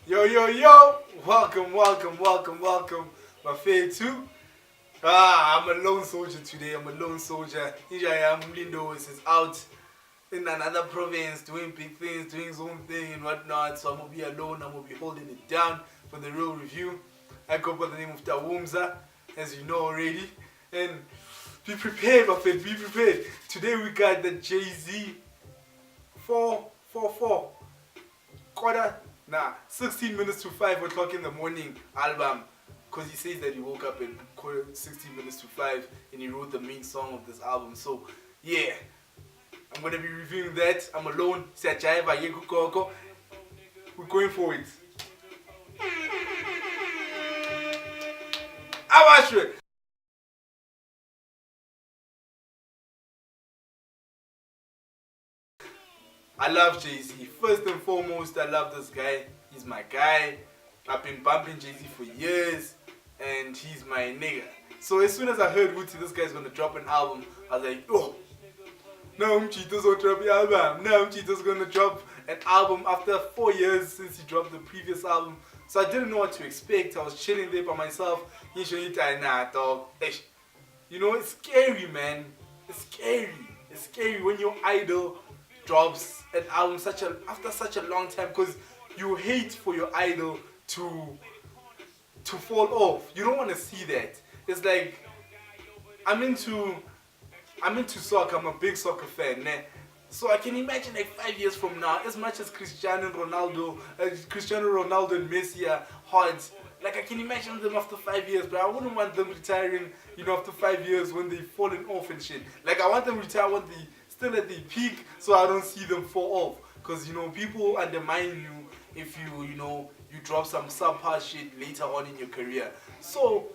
Yo, yo, yo! Welcome, my fair too. I'm a lone soldier today. I'm a lone soldier. Here I am. Lindo is out in another province doing big things, doing his own thing and whatnot. So I'm gonna be alone. I'm gonna be holding it down for the real review. I go by the name of Tahumza, as you know already. And be prepared, my friend. Be prepared. Today we got the Jay-Z 444 16 minutes to 5 o'clock in the morning album, because he says that he woke up at 16 minutes to 5 and he wrote the main song of this album. So yeah, I'm gonna be reviewing that. I'm alone. We're going for it. I love Jay-Z. First and foremost, I love this guy. He's my guy. I've been bumping Jay-Z for years, and he's my nigga. So as soon as I heard Wooty, this guy's gonna drop an album, I was like, oh, now Cheeto's gonna drop an album. Now Cheeto's gonna drop an album after 4 years since he dropped the previous album. So I didn't know what to expect. I was chilling there by myself. You know, it's scary, man. It's scary. It's scary when your idol drops an album after such a long time, because you hate for your idol to fall off. You don't want to see that. It's like I'm into soccer. I'm a big soccer fan, né? So I can imagine like 5 years from now, as much as Cristiano Ronaldo and Messi are hot, like I can imagine them after 5 years, but I wouldn't want them retiring, after 5 years when they've fallen off and shit. Like I want them to retire when they still at the peak, so I don't see them fall off. Because people undermine you if you drop some subpar shit later on in your career. So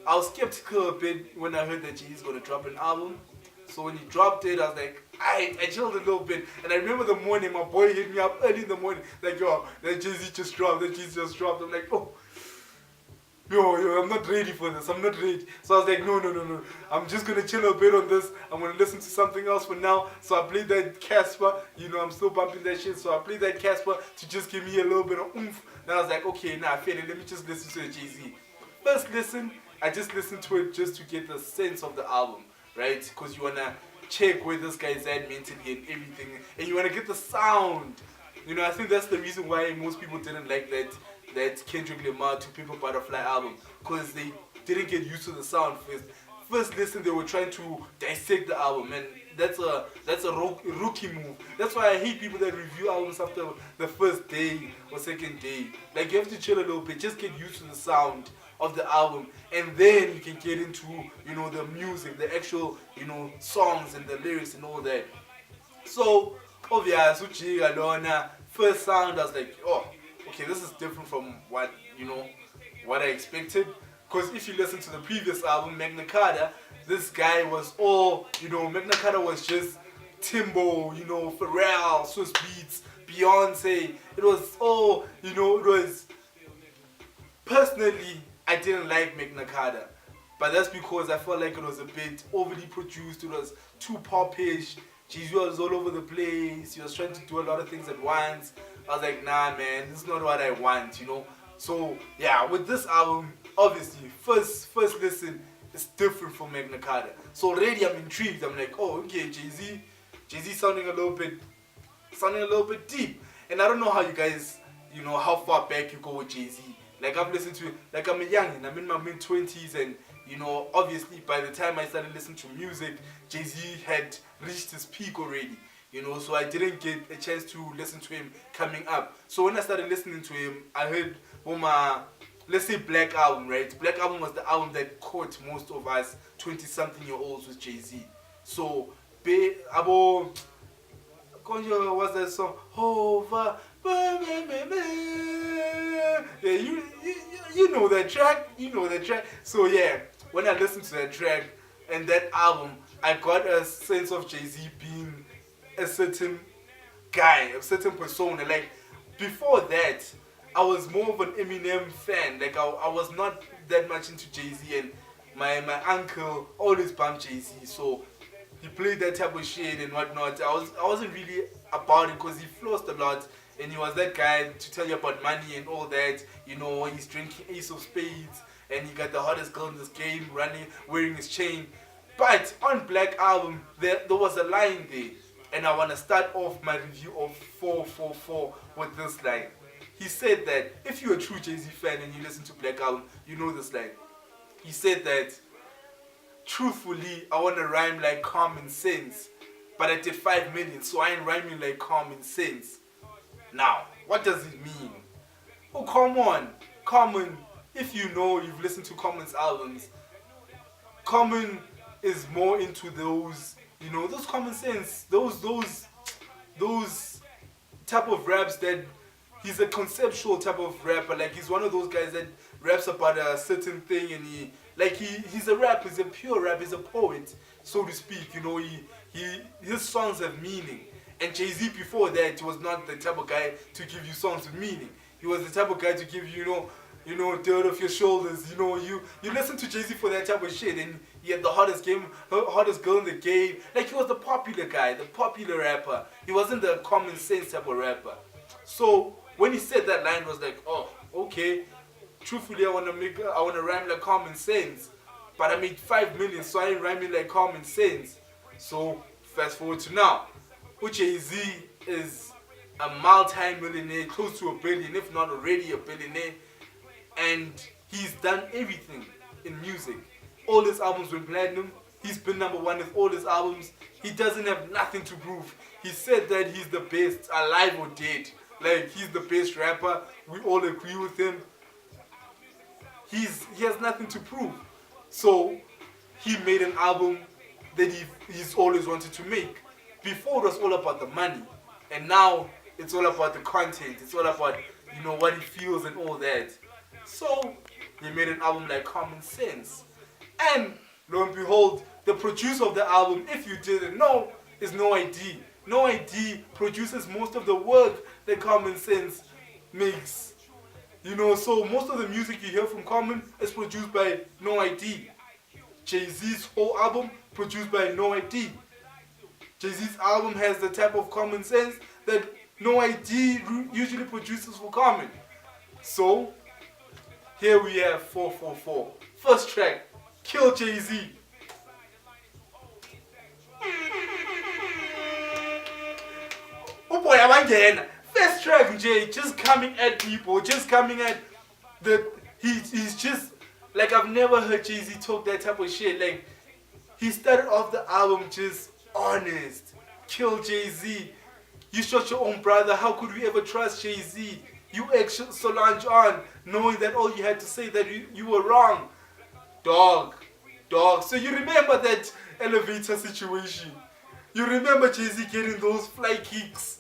I was skeptical a bit when I heard that Jay-Z's gonna drop an album. So when he dropped it, I was like, I chilled a little bit. And I remember the morning, my boy hit me up early in the morning, like, yo, that Jay-Z just dropped. I'm like, oh, yo, I'm not ready for this. I'm not ready. So I was like, no. I'm just going to chill a bit on this. I'm going to listen to something else for now. So I played that Casper. I'm still bumping that shit. So I played that Casper to just give me a little bit of oomph. Then I was like, okay, fair, let me just listen to the Jay-Z. First listen, I just listened to it just to get the sense of the album, right? Because you want to check where this guy is at mentally and everything. And you want to get the sound. I think that's the reason why most people didn't like that Kendrick Lamar To Pimp a Butterfly album, because they didn't get used to the sound first. First listen, they were trying to dissect the album, and that's a rookie move. That's why I hate people that review albums after the first day or second day. Like, you have to chill a little bit, just get used to the sound of the album, and then you can get into the music, the actual songs and the lyrics and all that. So obviously, first sound, I was like, oh, okay, this is different from what I expected. Because if you listen to the previous album, Magna Carta, this guy was all, Magna Carta was just Timbo, Pharrell, Swiss Beats, Beyonce. It was all, it was, personally, I didn't like Magna Carta. But that's because I felt like it was a bit overly produced. It was too popish. Jay-Z was all over the place. He was trying to do a lot of things at once. I was like, nah, man, this is not what I want, So yeah, with this album, obviously, first listen is different from Magna Carta. So already I'm intrigued. I'm like, oh, okay, Jay-Z sounding a little bit deep. And I don't know how you guys, how far back you go with Jay-Z. Like, I've listened to, like, I'm young and I'm in my mid-20s, and obviously by the time I started listening to music, Jay-Z had reached his peak already. So I didn't get a chance to listen to him coming up. So when I started listening to him, I heard let's say Black Album, right? Black Album was the album that caught most of us 20-something-year-olds with Jay-Z. So, what's that song? Hova. Yeah, you know that track. So yeah, when I listened to that track and that album, I got a sense of Jay-Z being a certain guy, a certain persona. Like, before that, I was more of an Eminem fan. Like, I was not that much into Jay-Z, and my uncle always bumped Jay-Z, so he played that type of shit and whatnot. I wasn't really about it because he flossed a lot and he was that guy to tell you about money and all that. You know, he's drinking Ace of Spades, and he got the hottest girl in this game, running, wearing his chain. But on Black Album, there was a line there, and I want to start off my review of 444 with this line. He said that if you're a true Jay-Z fan and you listen to Black Album, you know this line. He said that, truthfully, I want to rhyme like common sense, but I did 5 million, so I ain't rhyming like common sense. Now, what does it mean? Oh, come on. Common, if you know, you've listened to Common's albums, Common is more into those, you know, those common sense, those type of raps that he's a conceptual type of rapper. Like, he's one of those guys that raps about a certain thing, and he's a rapper, he's a pure rap, he's a poet, so to speak. You know, his songs have meaning. And Jay-Z before that was not the type of guy to give you songs with meaning. He was the type of guy to give you know, dirt off your shoulders. You know, you listen to Jay-Z for that type of shit, and he had the hottest girl in the game. Like, he was the popular guy, the popular rapper. He wasn't the common sense type of rapper. So when he said that line, it was like, oh, okay. Truthfully, I wanna rhyme like common sense, but I made 5 million, so I ain't rhyming like common sense. So fast forward to now, Jay-Z is a multi-millionaire, close to a billion, if not already a billionaire, and he's done everything in music. All his albums went platinum. He's been #1 with all his albums. He doesn't have nothing to prove. He said that he's the best, alive or dead. Like, he's the best rapper. We all agree with him. He has nothing to prove. So he made an album that he's always wanted to make. Before, it was all about the money, and now it's all about the content. It's all about, you know, what he feels and all that. So he made an album like Common Sense, and lo and behold, the producer of the album, if you didn't know, is No ID. No ID produces most of the work that Common Sense makes. You know, so most of the music you hear from Common is produced by No ID. Jay-Z's whole album produced by No ID. Jay-Z's album has the type of common sense that No ID usually produces for Common. So here we have 444. First track, Kill Jay-Z. Oh boy, I'm first track, Jay, just coming at people, just coming at he's just, like, I've never heard Jay-Z talk that type of shit. Like, he started off the album just honest. Kill Jay-Z. You shot your own brother. How could we ever trust Jay-Z? You egged Solange on, knowing that all you had to say that you were wrong. Dog. So you remember that elevator situation? You remember Jay-Z getting those fly kicks?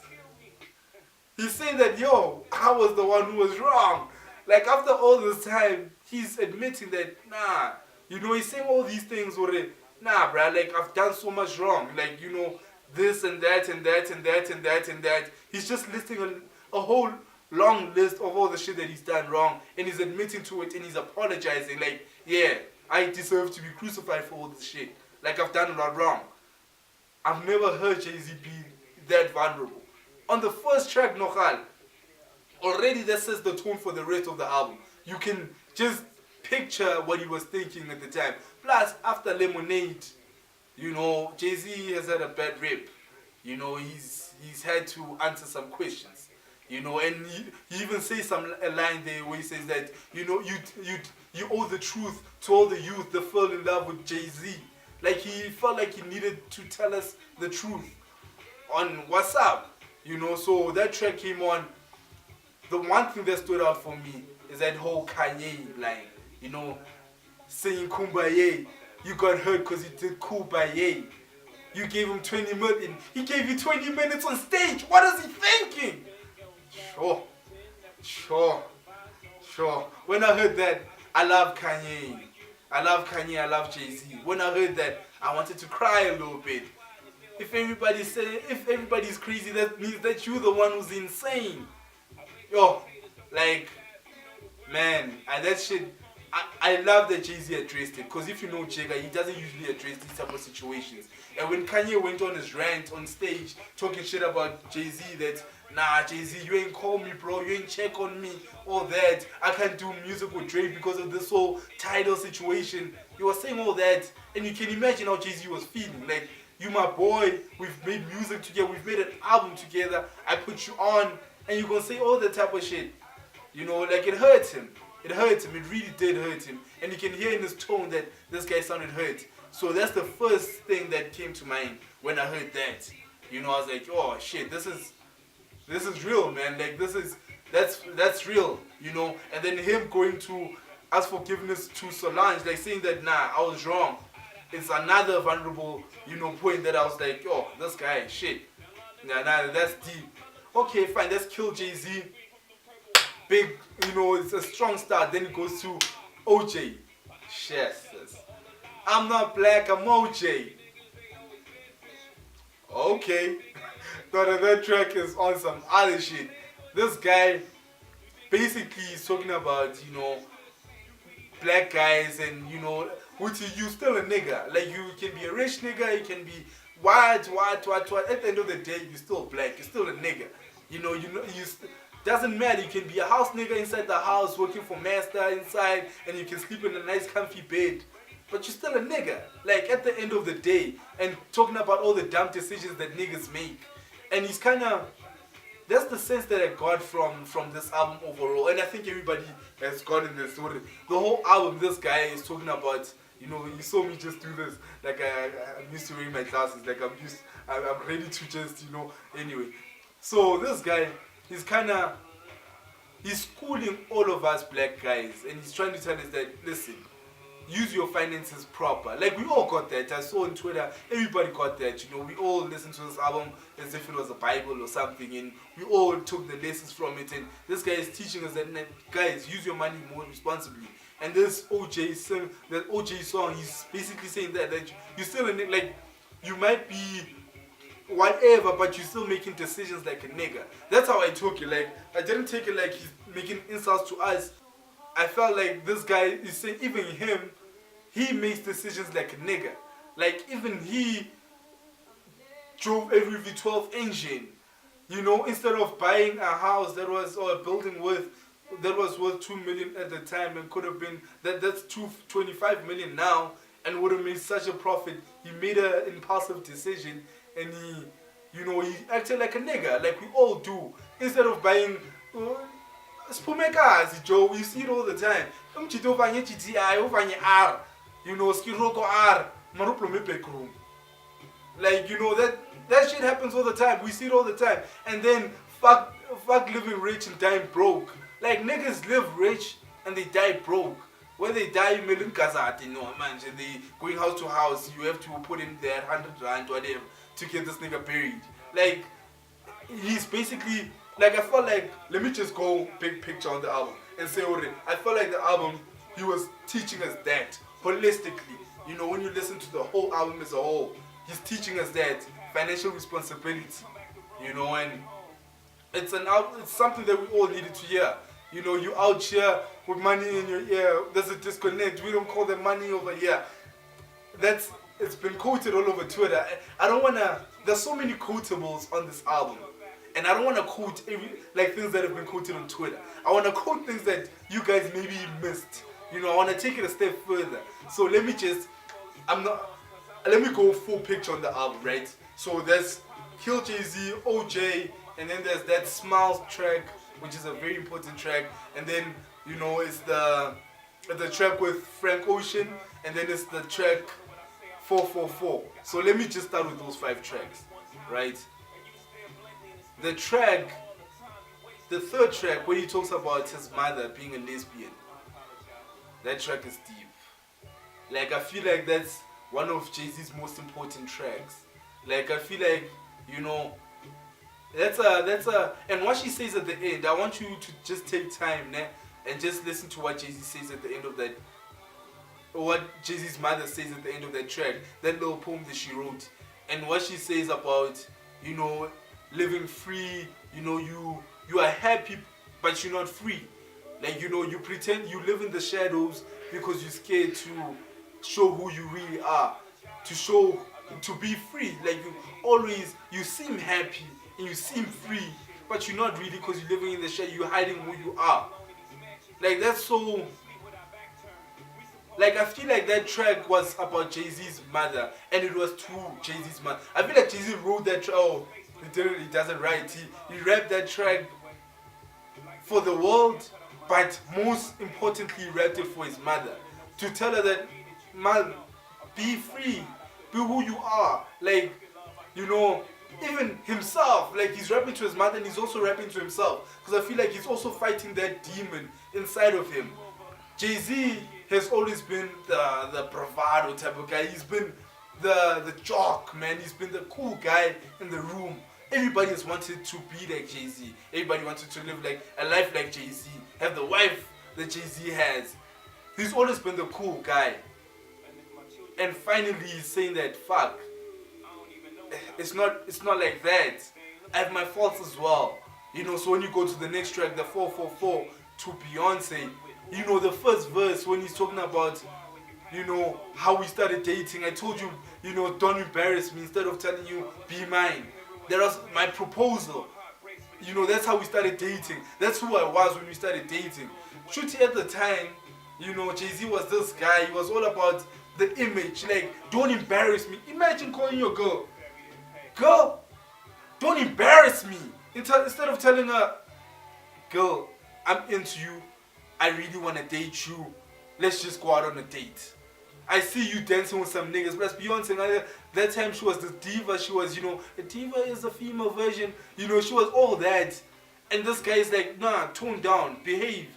He's saying that, yo, I was the one who was wrong. Like, after all this time, he's admitting that, nah. You know, he's saying all these things where, nah, bruh, like, I've done so much wrong. Like, you know, this and that and that and that and that and that. He's just listing a whole long list of all the shit that he's done wrong, and he's admitting to it, and he's apologizing. Like, yeah, I deserve to be crucified for all this shit. Like, I've done a lot wrong. I've never heard Jay-Z be that vulnerable. On the first track, Nogal, already that sets the tone for the rest of the album. You can just picture what he was thinking at the time. Plus, after Lemonade, you know, Jay-Z has had a bad rep. You know, he's had to answer some questions. You know, and he even says a line there where he says that, you know, you owe the truth to all the youth that fell in love with Jay-Z. Like, he felt like he needed to tell us the truth on what's up. You know, so that track came on. The one thing that stood out for me is that whole Kanye line. You know, saying Kumbaya. You got hurt because you did Kumbaya. You gave him 20 million. He gave you 20 minutes on stage. What is he thinking? Sure. When I heard that, I love Kanye. I love Jay-Z. When I heard that, I wanted to cry a little bit. If everybody's crazy, that means that you're the one who's insane. Yo, like, man, and that shit, I love that Jay-Z addressed it, because if you know Jigga, he doesn't usually address these type of situations. And when Kanye went on his rant on stage, talking shit about Jay-Z, that Nah, Jay-Z, you ain't call me, bro. You ain't check on me. All that. I can't do music with Drake because of this whole title situation. He was saying all that. And you can imagine how Jay-Z was feeling. Like, you my boy. We've made music together. We've made an album together. I put you on. And you're going to say all that type of shit. You know, like it hurts him. It hurts him. It really did hurt him. And you can hear in his tone that this guy sounded hurt. So that's the first thing that came to mind when I heard that. You know, I was like, oh shit, this is real, man. Like that's real, you know. And then him going to ask forgiveness to Solange, like saying that nah, I was wrong. It's another vulnerable, you know, point that I was like, oh, this guy, shit. Nah, that's deep. Okay, fine, let's kill Jay-Z. Big, you know, it's a strong start. Then it goes to OJ. Yes, I'm not black, I'm OJ. Okay. But that track is on some other shit. This guy basically is talking about, you know, black guys and, you know, you still a nigga. Like, you can be a rich nigga, you can be what. At the end of the day, you're still black, you're still a nigga. You know, doesn't matter. You can be a house nigga inside the house, working for master inside, and you can sleep in a nice comfy bed. But you're still a nigga. Like, at the end of the day, and talking about all the dumb decisions that niggas make. And he's kind of, that's the sense that I got from this album overall. And I think everybody has gotten this. The whole album, this guy is talking about, you know, you saw me just do this. Like, I'm used to wearing my glasses. Like, I'm ready to just, you know, anyway. So this guy, he's schooling all of us black guys. And he's trying to tell us that, listen, use your finances proper. Like, we all got that. I saw on Twitter, everybody got that. You know, we all listened to this album as if it was a Bible or something, and we all took the lessons from it. And this guy is teaching us that, guys, use your money more responsibly. And this OJ song, he's basically saying that you still like, you might be whatever, but you're still making decisions like a nigga. That's how I took it. Like, I didn't take it like he's making insults to us. I felt like this guy is saying, even him, he makes decisions like a nigga. Like, even he drove every V12 engine. You know, instead of buying a house that was, or a building that was worth 2 million at the time and could have been, that's 25 million now, and would have made such a profit. He made an impulsive decision, and he acted like a nigga, like we all do. Instead of buying, Joe, we see it all the time. You know, skiroko R, maruplo back room. Like, you know, that shit happens all the time. We see it all the time. And then fuck living rich and dying broke. Like, niggas live rich and they die broke. When they die, million kazat, you know, man, they going house to house. You have to put in there 100 rand, whatever, to get this nigga buried. Like, he's basically, like, I felt like, let me just go big picture on the album and say, I felt like the album, he was teaching us that holistically. You know, when you listen to the whole album as a whole, he's teaching us that financial responsibility. You know, and it's something that we all needed to hear. You know, you out here with money in your ear, there's a disconnect. We don't call that money over here. It's been quoted all over Twitter. I don't wanna, there's so many quotables on this album. And I don't want to quote things that have been quoted on Twitter. I want to quote things that you guys maybe missed. You know, I want to take it a step further. So let me go full picture on the album, right? So there's Kill Jay-Z, OJ, and then there's that Smiles track, which is a very important track. And then, you know, it's the track with Frank Ocean, and then it's the track 444. So let me just start with those 5 tracks, right? The third track, where he talks about his mother being a lesbian, that track is deep. Like, I feel like that's one of Jay-Z's most important tracks. Like, I feel like, you know, that's and what she says at the end, I want you to just take time, and just listen to what Jay-Z says at the end of that, or what Jay-Z's mother says at the end of that track, that little poem that she wrote, and what she says about, you know, living free. You know, you are happy, but you're not free. Like, you know, you pretend you live in the shadows because you're scared to show who you really are, to be free. Like, you seem happy and you seem free, but you're not really because you're living in the shade. You're hiding who you are. Like that's so. Like I feel like that track was about Jay-Z's mother, and it was to Jay-Z's mother. I feel like Jay-Z wrote that track. Oh, he doesn't write. He rapped that track for the world, but most importantly, he rapped it for his mother to tell her that, man, be free, be who you are. Like, you know, even himself, like he's rapping to his mother and he's also rapping to himself, because I feel like he's also fighting that demon inside of him. Jay-Z has always been the bravado type of guy. He's been the jock, man. He's been the cool guy in the room. Everybody has wanted to be like Jay-Z. Everybody wanted to live like a life like Jay-Z, have the wife that Jay-Z has. He's always been the cool guy. And finally he's saying that, fuck, it's not like that. I have my faults as well. You know, so when you go to the next track, the 444 to Beyonce, you know, the first verse when he's talking about, you know, how we started dating. I told you, you know, don't embarrass me instead of telling you, be mine. That was my proposal. You know, that's how we started dating. That's who I was when we started dating. Shooty at the time, you know, Jay-Z was this guy. He was all about the image. Like, don't embarrass me. Imagine calling your girl, don't embarrass me. Instead of telling her, girl, I'm into you. I really want to date you. Let's just go out on a date. I see you dancing with some niggas. Plus Beyonce, that time she was the diva. She was, you know, a diva is a female version. You know, she was all that. And this guy is like, nah, tone down, behave.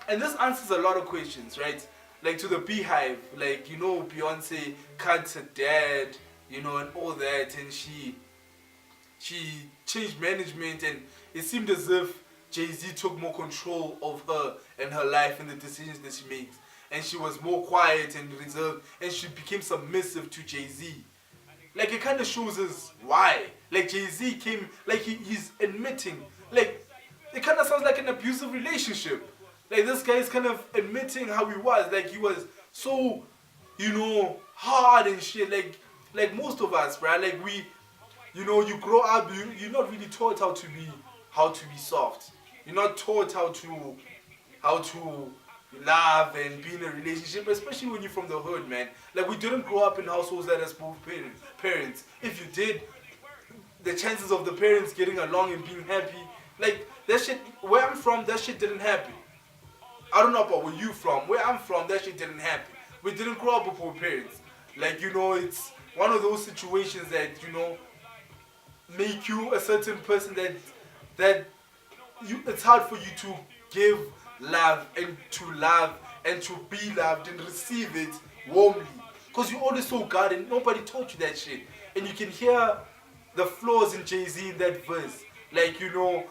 And this answers a lot of questions, right? Like to the Beehive, like, you know, Beyonce cut her dad, you know, and all that. And she changed management, and it seemed as if Jay-Z took more control of her and her life and the decisions that she makes. And she was more quiet and reserved, and she became submissive to Jay-Z. Like, it kind of shows us why. Like, Jay-Z came, like, he's admitting, like, it kind of sounds like an abusive relationship. Like, this guy is kind of admitting how he was. Like, he was so, you know, hard and shit. Like most of us, right? Like, you know, you grow up, you're not really taught how to be soft. You're not taught how to love and be in a relationship, especially when you're from the hood, man. Like, we didn't grow up in households that has both parents. If you did, the chances of the parents getting along and being happy, like, that shit, where I'm from, that shit didn't happen. I don't know about where you from. Where I'm from, that shit didn't happen. We didn't grow up with both parents. Like, you know, it's one of those situations that, you know, make you a certain person that it's hard for you to give love and to be loved and receive it warmly, because you're always so guarded and nobody taught you that shit. And you can hear the flaws in Jay-Z in that verse. Like, you know,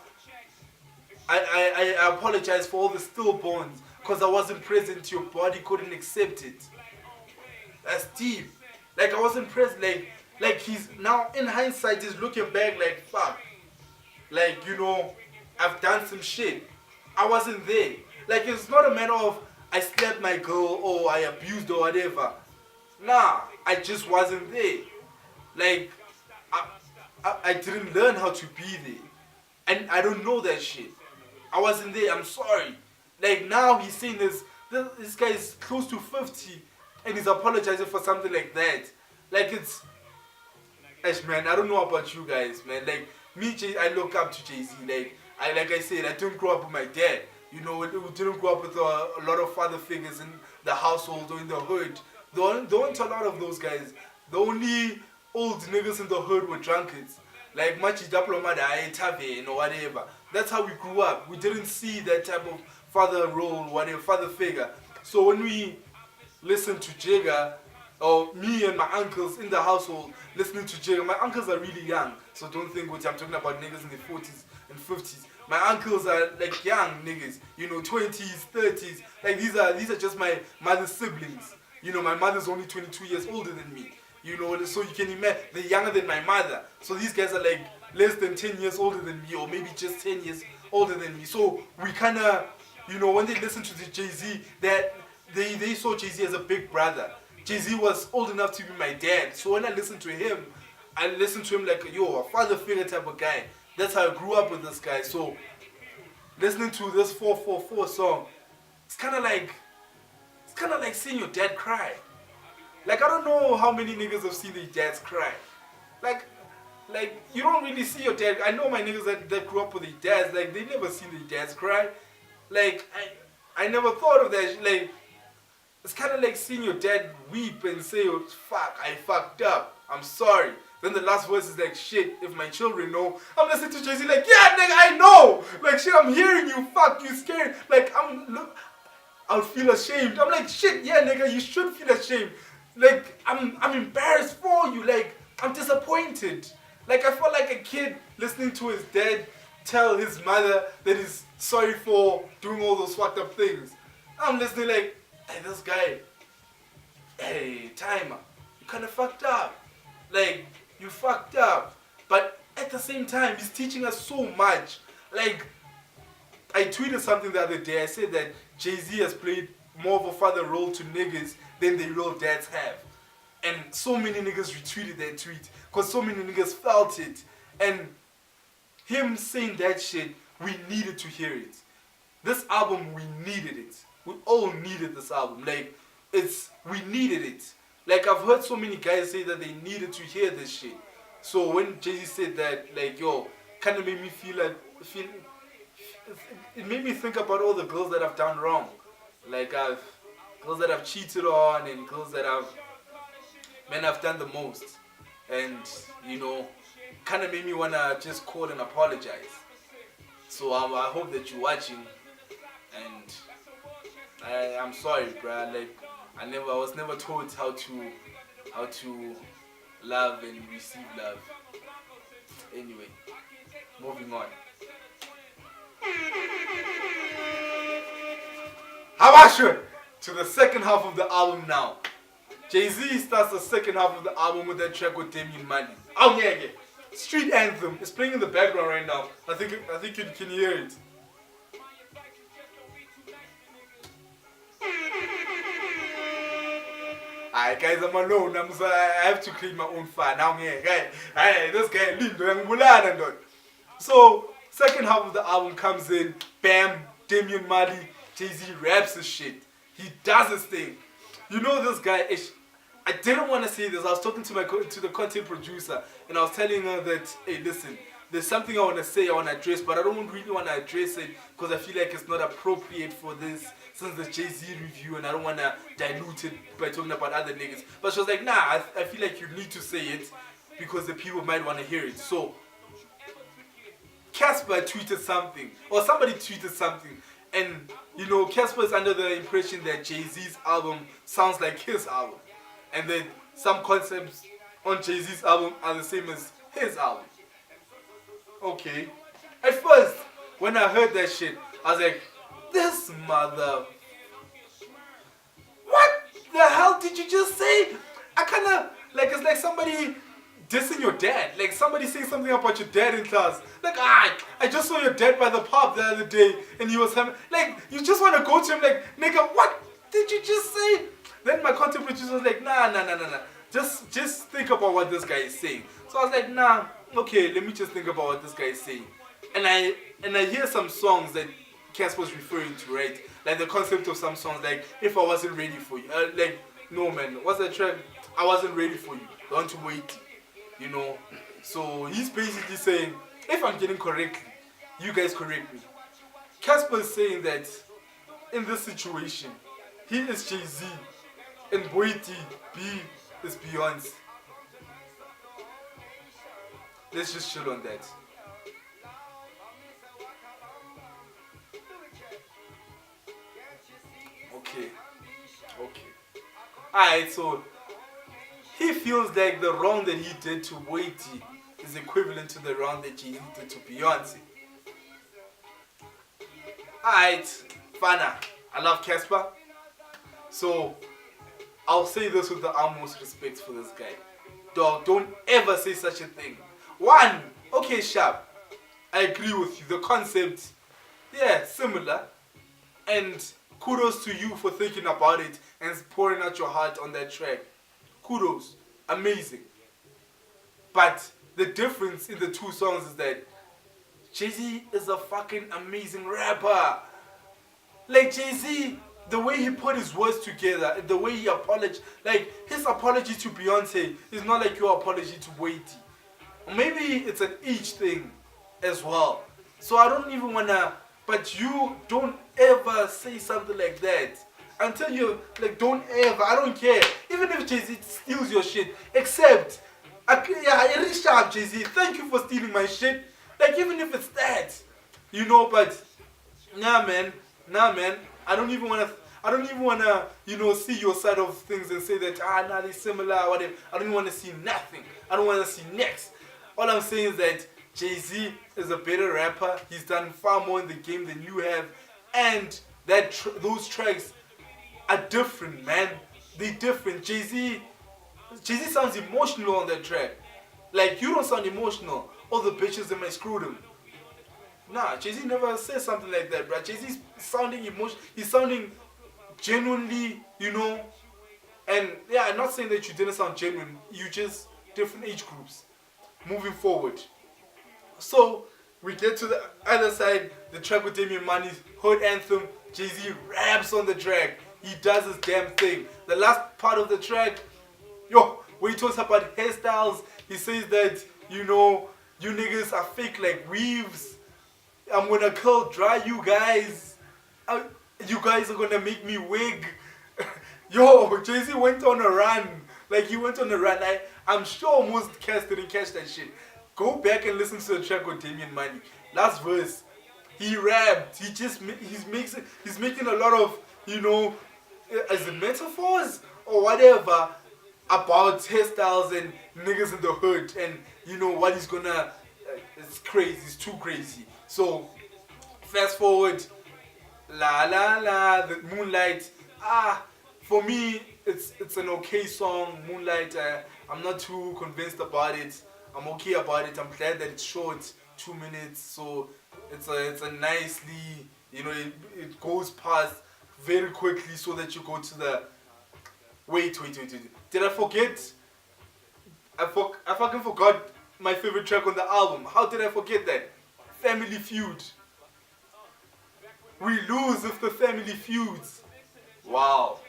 I apologize for all the stillborns because I wasn't present, your body couldn't accept it. That's deep. Like, I wasn't present. Like he's now in hindsight, he's looking back like, fuck, like, you know, I've done some shit. I wasn't there. Like, it's not a matter of I slapped my girl or I abused or whatever. Nah, I just wasn't there. Like, I didn't learn how to be there. And I don't know that shit. I wasn't there, I'm sorry. Like, now he's saying this guy is close to 50 and he's apologizing for something like that. Like, it's, man, I don't know about you guys, man. Like, me, I look up to Jay-Z. Like I said, I didn't grow up with my dad. You know, we didn't grow up with a lot of father figures in the household or in the hood. There weren't a lot of those guys. The only old niggas in the hood were drunkards. Like, machi diploma tavern or whatever. That's how we grew up. We didn't see that type of father role, whatever, father figure. So when we listen to Jigga, or me and my uncles in the household listening to Jigga, my uncles are really young. So don't think what I'm talking about niggas in the 40s and 50s. My uncles are like young niggas, you know, 20s, 30s. Like, these are just my mother's siblings. You know, my mother's only 22 years older than me. You know, so you can imagine, they're younger than my mother. So these guys are like less than 10 years older than me, or maybe just 10 years older than me. So we kind of, you know, when they listen to the Jay-Z, that they saw Jay-Z as a big brother. Jay-Z was old enough to be my dad. So when I listen to him, I listen to him like, yo, a father figure type of guy. That's how I grew up with this guy. So listening to this 444 song, it's kind of like seeing your dad cry. Like, I don't know how many niggas have seen their dads cry. Like, you don't really see your dad. I know my niggas that grew up with their dads, like, they never seen their dads cry. Like, I never thought of that. Like, it's kind of like seeing your dad weep and say, oh, fuck, I fucked up. I'm sorry. Then the last verse is like, shit, if my children know. I'm listening to Jay-Z like, yeah, nigga, I know. Like, shit, I'm hearing you. Fuck, you scared. Like, I'll feel ashamed. I'm like, shit, yeah, nigga, you should feel ashamed. Like, I'm embarrassed for you. Like, I'm disappointed. Like, I felt like a kid listening to his dad tell his mother that he's sorry for doing all those fucked up things. I'm listening like, hey, this guy, hey, timer, you kind of fucked up. Like, you fucked up. But at the same time, he's teaching us so much. Like, I tweeted something the other day. I said that Jay-Z has played more of a father role to niggas than the real dads have. And so many niggas retweeted that tweet because so many niggas felt it. And him saying that shit, we needed to hear it. This album, we needed it. We all needed this album. Like, we needed it. Like, I've heard so many guys say that they needed to hear this shit. So when Jay-Z said that, like, yo, kind of made me it made me think about all the girls that I've done wrong. Like, girls that I've cheated on and girls that I've done the most. And, you know, kind of made me want to just call and apologize. So I hope that you're watching. And I'm sorry, bruh. Like, I was never taught how to love and receive love. Anyway, moving on. Habasha to the second half of the album now. Jay-Z starts the second half of the album with that track with Damian Marley. Oh yeah. Street Anthem. It's playing in the background right now. I think you can hear it. Alright guys, I'm alone. I have to clean my own fire. Now I'm here. Hey, this guy Lindo. So, second half of the album comes in. Bam, Damian Marley. Jay-Z raps his shit. He does his thing. You know this guy, I didn't want to say this. I was talking to the content producer and I was telling her that, hey, listen, there's something I want to say, I want to address, but I don't really want to address it because I feel like it's not appropriate for this since the Jay-Z review and I don't want to dilute it by talking about other niggas. But she was like, nah, I feel like you need to say it because the people might want to hear it. So, Casper tweeted something, or somebody tweeted something, and you know, Casper is under the impression that Jay-Z's album sounds like his album. And that some concepts on Jay-Z's album are the same as his album. Okay. At first, when I heard that shit, I was like, this mother... What the hell did you just say? I kinda... Like, it's like somebody dissing your dad. Like, somebody saying something about your dad in class. Like, I just saw your dad by the pub the other day, and he was having... Like, you just want to go to him like, nigga, what did you just say? Then my content producer was like, nah. Just think about what this guy is saying. So I was like, nah, okay, let me just think about what this guy is saying. And I hear some songs that Casper's referring to, right? Like the concept of some songs, like, if I wasn't ready for you. Like, no man, what's that track? I wasn't ready for you. Don't you wait. You know? So he's basically saying, if I'm getting correctly, you guys correct me. Casper is saying that in this situation, he is Jay-Z and Boiti B is Beyonce. Let's just chill on that. Okay. Alright, so he feels like the wrong that he did to Boiti is equivalent to the wrong that Jay-Z did to Beyonce. Alright, Fana. I love Casper. So, I'll say this with the utmost respect for this guy. Dog, don't ever say such a thing. One, okay, Sharp. I agree with you. The concept, yeah, similar. And kudos to you for thinking about it and pouring out your heart on that track. Kudos. Amazing. But the difference in the two songs is that Jay-Z is a fucking amazing rapper. Like Jay-Z, the way he put his words together, the way he apologized, like his apology to Beyonce is not like your apology to Waity. Maybe it's an each thing as well. So I don't even wanna, but you don't ever say something like that until you like don't ever. I don't care. Even if Jay-Z steals your shit, except I reached out Jay-Z. Thank you for stealing my shit. Like even if it's that, you know. But nah, man. I don't even wanna, see your side of things and say that nah, they're similar, whatever. I don't want to see nothing. I don't want to see next. All I'm saying is that Jay-Z is a better rapper. He's done far more in the game than you have, and those tracks are different, man. They're different. Jay-Z sounds emotional on that track. Like you don't sound emotional. All the bitches in my scrotum. Nah, Jay-Z never says something like that, bro. Jay-Z's sounding emotional. He's sounding genuinely, And yeah, I'm not saying that you didn't sound genuine. You just different age groups. Moving forward. So we get to the other side. The track with Damian Money's Hood Anthem. Jay-Z raps on the track. He does his damn thing. The last part of the track, where he talks about hairstyles, he says that, you niggas are fake like weaves. I'm gonna dry you guys. You guys are gonna make me wig. Jay-Z went on a run. Like he went on a run. I'm sure most cats didn't catch that shit. Go back and listen to the track with Damian Money. Last verse, he rapped. He's making a lot of, as metaphors or whatever about hairstyles and niggas in the hood and what he's gonna. It's crazy. It's too crazy. So fast forward. La la la. The Moonlight. For me, it's an okay song. Moonlight. I'm not too convinced about it. I'm okay about it. I'm glad that it's short, 2 minutes. So it's a nicely, it goes past very quickly so that you go to the. Wait. Did I forget? I fucking forgot my favorite track on the album. How did I forget that? Family Feud. We lose if the family feuds. Wow.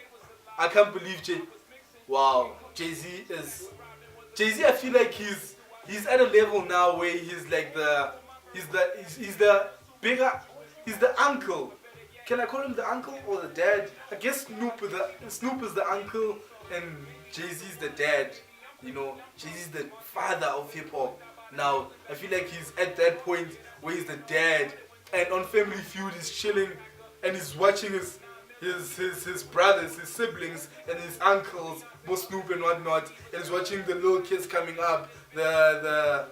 I can't believe Jay-Z, I feel like he's at a level now where he's like he's the uncle. Can I call him the uncle or the dad? I guess Snoop is the uncle and Jay-Z's the dad. Jay-Z's the father of hip hop. Now I feel like he's at that point where he's the dad, and on Family Feud he's chilling and he's watching his brothers, his siblings, and his uncles, both Snoop and whatnot, and he's watching the little kids coming up, the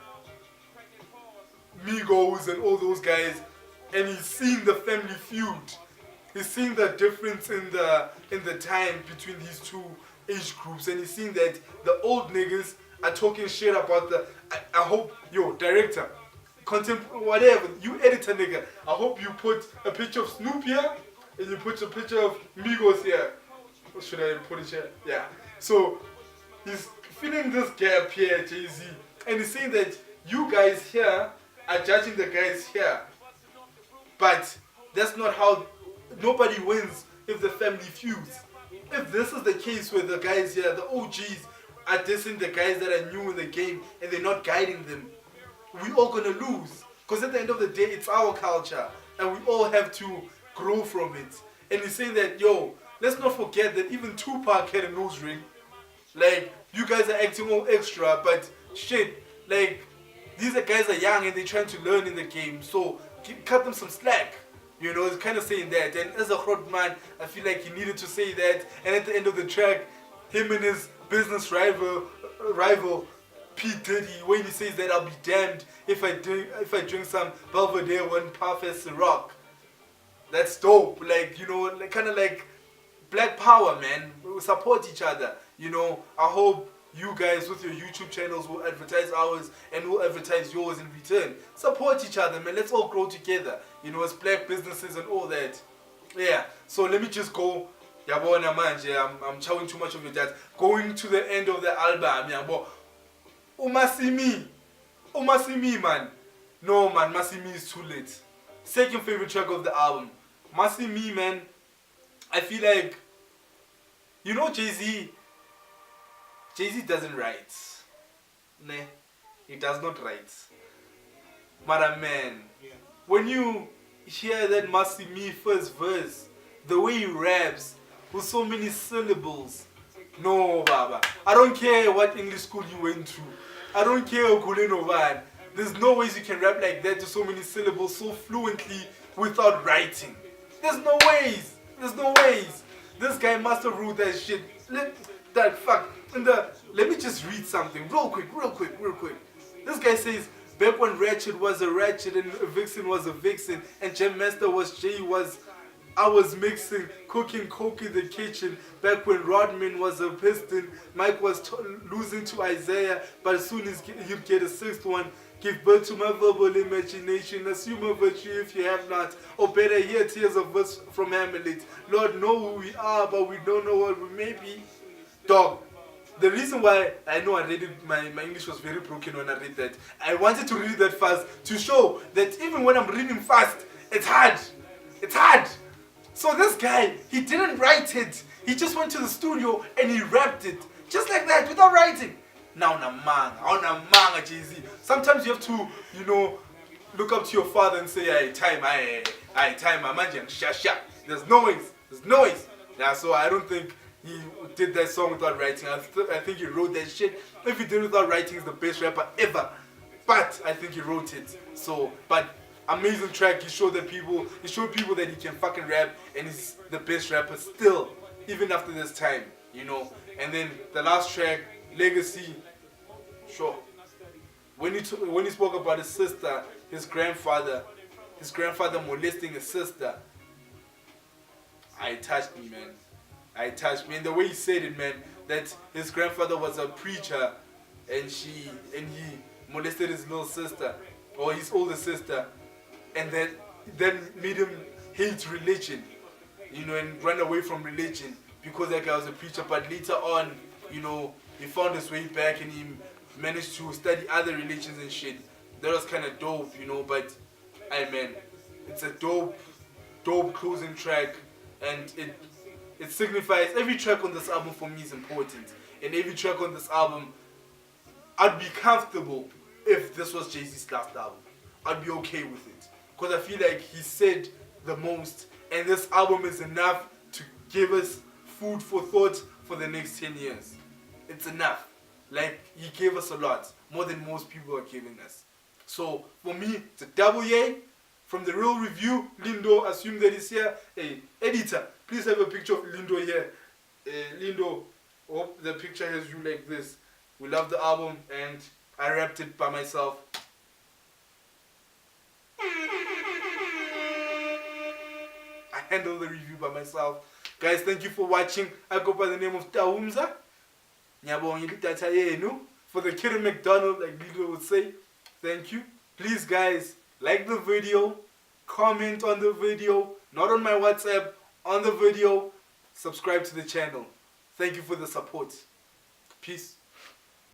Migos and all those guys, and he's seeing the Family Feud. He's seeing the difference in the time between these two age groups, and he's seeing that the old niggas are talking shit about I hope, director, content, whatever, you editor nigga, I hope you put a picture of Snoop here, and you put a picture of Migos here. Or should I put it here? Yeah. So, he's feeling this gap here, Jay-Z, and he's saying that you guys here are judging the guys here. But that's not how. Nobody wins if the family feuds. If this is the case where the guys here, the OGs, are dissing the guys that are new in the game and they're not guiding them, we all gonna lose. Because at the end of the day, it's our culture and we all have to grow from it. And he's saying that, let's not forget that even Tupac had a nose ring. Like, you guys are acting all extra, but shit, like, these guys are young and they're trying to learn in the game, so cut them some slack. It's kind of saying that. And as a hot man, I feel like he needed to say that. And at the end of the track, him and his business rival P. Diddy, when he says that I'll be damned if I drink some Belvedere when puff as Ciroc. That's dope. Like, kind of like Black Power, man. We support each other. I hope you guys with your YouTube channels will advertise ours and we'll advertise yours in return. Support each other, man. Let's all grow together. As black businesses and all that. Yeah. So let me just go. Yabona manje, I'm chowing too much of your dad. Going to the end of the album, yabo. Umasimi, man. No man, Masi Me is too late. Second favorite track of the album. Masi Me, man. I feel like, you know, Jay-Z doesn't write. Nah, he does not write. But man, when you hear that Masi Me first verse, the way he raps with so many syllables, no, Baba. I don't care what English school you went to. I don't care Kuleno Van. There's no ways you can rap like that to so many syllables so fluently without writing. There's no ways. There's no ways. This guy must have wrote that shit. Let me just read something real quick. This guy says, back when Ratchet was a Ratchet and Vixen was a Vixen and Jam Master was Jay I was mixing, cooking coke in the kitchen. Back when Rodman was a piston, Mike was losing to Isaiah, but as soon as he'd get a sixth one, give birth to my verbal imagination. Assume a virtue if you have not. Or better, hear tears of verse from Hamlet. Lord, know who we are, but we don't know what we may be. Dog. The reason why I know I read it, my English was very broken when I read that. I wanted to read that fast to show that even when I'm reading fast, it's hard. It's hard. So this guy, he didn't write it. He just went to the studio and he rapped it. Just like that, without writing. Now namanga, Jay-Z. Sometimes you have to, look up to your father and say, I time, manjang, sha. There's noise. Yeah, so I don't think he did that song without writing. I think he wrote that shit. If he did it without writing, he's the best rapper ever. But I think he wrote it. So, but amazing track. He showed people that he can fucking rap, and he's the best rapper still, even after this time, And then the last track, Legacy. Sure. When he spoke about his sister, his grandfather molesting his sister, it touched me, man. And the way he said it, man, that his grandfather was a preacher, and he molested his little sister, or his older sister, and then made him hate religion, and run away from religion because that guy was a preacher. But later on, he found his way back and he managed to study other religions and shit. That was kind of dope, But, man, it's a dope closing track, and it signifies every track on this album for me is important. And every track on this album, I'd be comfortable if this was Jay-Z's last album. I'd be okay with it. Because I feel like he said the most, and this album is enough to give us food for thought for the next 10 years. It's enough. Like, he gave us a lot, more than most people are giving us. So, for me, it's a double yay. From the Real Review, Lindo, assume that he's here. Hey, editor, please have a picture of Lindo here. Lindo, hope the picture has you like this. We love the album, and I rapped it by myself. I handle the review by myself. Guys, thank you for watching. I go by the name of Tahumza. For the kid of McDonald, like Lido would say. Thank you. Please, guys, like the video, comment on the video, not on my WhatsApp, on the video, subscribe to the channel. Thank you for the support. Peace.